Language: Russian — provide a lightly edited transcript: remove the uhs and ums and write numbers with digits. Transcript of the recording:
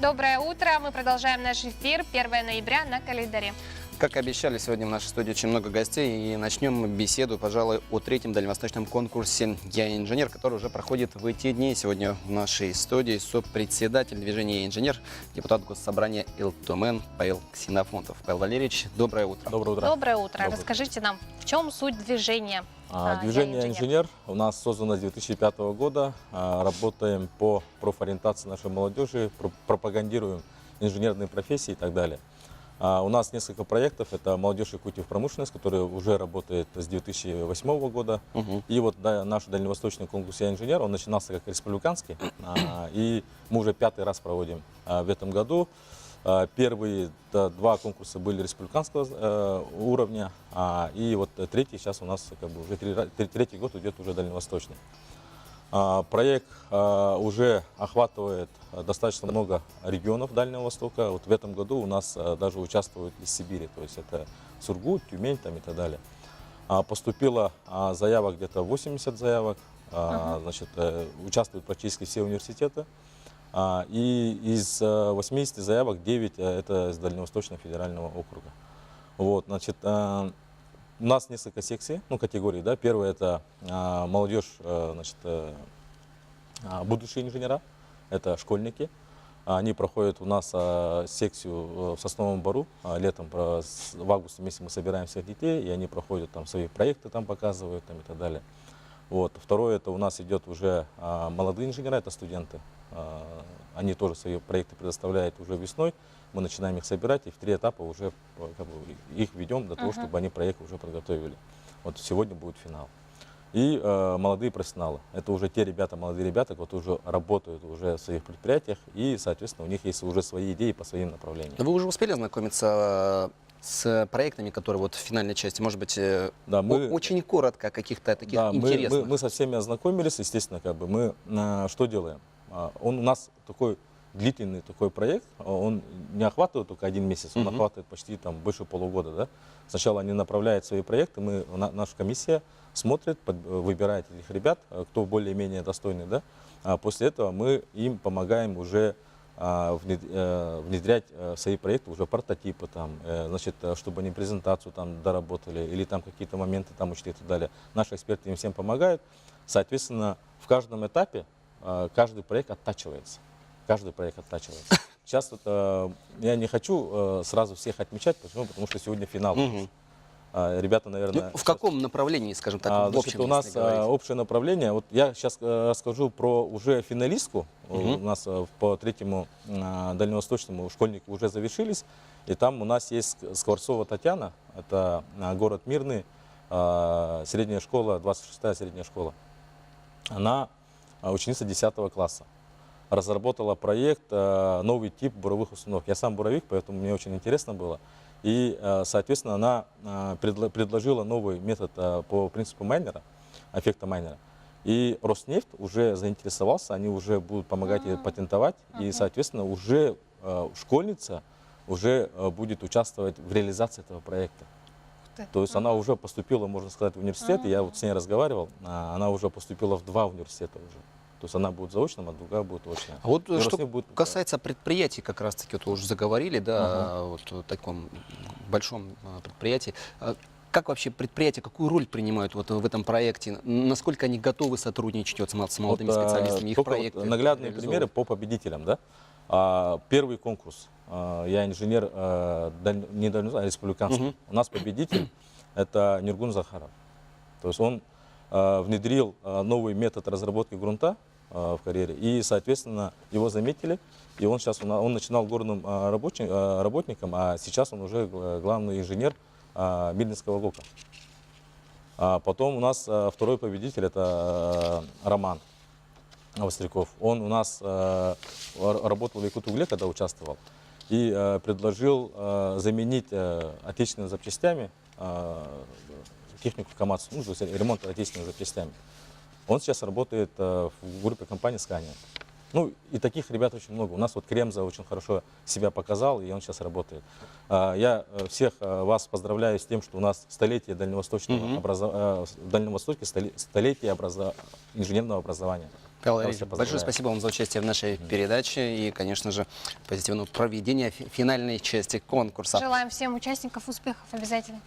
Доброе утро. Мы продолжаем наш эфир. 1 ноября на календаре. Как и обещали, сегодня в нашей студии очень много гостей. И начнем мы беседу, пожалуй, о третьем дальневосточном конкурсе «Я инженер», который уже проходит в эти дни. Сегодня в нашей студии сопредседатель движения «Я инженер», депутат Госсобрания Илтумен Павел Ксенофонтов. Павел Валерьевич, доброе утро. Доброе утро. Доброе утро. Доброе. Расскажите нам, в чем суть движения? Движение «Я «Инженер» у нас создано с 2005 года. Работаем по профориентации нашей молодежи, пропагандируем инженерные профессии и так далее. У нас несколько проектов. Это «Молодежь Якутии в промышленность», который уже работает с 2008 года. И вот наш дальневосточный конкурс «Я инженер», он начинался как республиканский. И мы уже 5-й раз проводим в этом году. Первые два конкурса были республиканского уровня, и вот третий сейчас у нас уже третий год идет уже дальневосточный. Проект уже охватывает достаточно много регионов Дальнего Востока. Вот в этом году у нас даже участвуют из Сибири, то есть это Сургут, Тюмень там и так далее. Поступило заявок где-то 80 заявок, значит, участвуют практически все университеты. И из 80 заявок 9 это из Дальневосточного федерального округа. Вот, значит, у нас несколько секций, категорий. Да. Первое это молодежь, значит, будущие инженера, это школьники. Они проходят у нас секцию в Сосновом Бору. Летом, в августе месяце мы собираем всех детей, и они проходят там свои проекты, там показывают там, и так далее. Вот. Второе, это у нас идет уже молодые инженеры, это студенты. Они тоже свои проекты предоставляют уже весной. Мы начинаем их собирать и в 3 этапа уже их ведем для того, чтобы они проект уже подготовили. Вот сегодня будет финал. И молодые профессионалы. Это уже те ребята, молодые ребята, которые уже работают уже в своих предприятиях. И, соответственно, у них есть уже свои идеи по своим направлениям. Вы уже успели ознакомиться с проектами, которые вот в финальной части, может быть, да, очень коротко, каких-то таких интересных? Мы со всеми ознакомились, естественно, мы что делаем? У нас такой длительный такой проект, он не охватывает только 1 месяц, он охватывает почти там больше полугода. Да? Сначала они направляют свои проекты, наша комиссия смотрит, выбирает этих ребят, кто более-менее достойный. Да? А после этого мы им помогаем уже внедрять в свои проекты уже прототипы, там, значит, чтобы они презентацию там доработали или там какие-то моменты там учли и так далее. Наши эксперты им всем помогают. Соответственно, в каждом этапе каждый проект оттачивается. Каждый проект оттачивается. Сейчас вот, я не хочу сразу всех отмечать, почему? Потому что сегодня финал. Ребята, наверное... в каком направлении, скажем так, в общем, у нас общее направление. Вот я сейчас расскажу про уже финалистку. У нас по третьему дальневосточному школьники уже завершились. И там у нас есть Скворцова Татьяна, это город Мирный, средняя школа, 26-я средняя школа. Она ученица 10 класса. Разработала проект «Новый тип буровых установок». Я сам буровик, поэтому мне очень интересно было. И, соответственно, она предложила новый метод по принципу майнера, эффекта майнера. И Роснефть уже заинтересовался, они уже будут помогать ей патентовать. И, соответственно, уже школьница уже будет участвовать в реализации этого проекта. То есть она уже поступила, можно сказать, в университет. Я вот с ней разговаривал, она уже поступила в 2 университета уже. То есть она будет заочным, а другая будет очным. А вот что касается предприятий, как раз таки, вот уже заговорили, да, вот о таком большом предприятии. Как вообще предприятия, какую роль принимают вот в этом проекте? Насколько они готовы сотрудничать вот с молодыми специалистами, их проекты? Наглядные примеры по победителям. Да? Первый конкурс, я инженер не дальневосточный, а республиканский. У нас победитель это Ниргун Захаров. То есть он внедрил новый метод разработки грунта в карьере, и, соответственно, его заметили, и он сейчас, он начинал горным работником, а сейчас он уже главный инженер Мильницкого ГОКа. Потом у нас второй победитель, это Роман Востряков. Он у нас работал в Якутугле, когда участвовал, и предложил заменить отечественными запчастями технику КАМАЗ, ремонт отечественными запчастями. Он сейчас работает в группе компании «Скания». Ну, и таких ребят очень много. У нас вот Кремза очень хорошо себя показал, и он сейчас работает. Я всех вас поздравляю с тем, что у нас столетие дальневосточного в Дальнем Востоке, столетие инженерного образования. Павел Я вас Валерьевич, всех большое поздравляю. спасибо вам за участие в нашей передаче и, конечно же, позитивного проведения финальной части конкурса. Желаем всем участников успехов обязательно.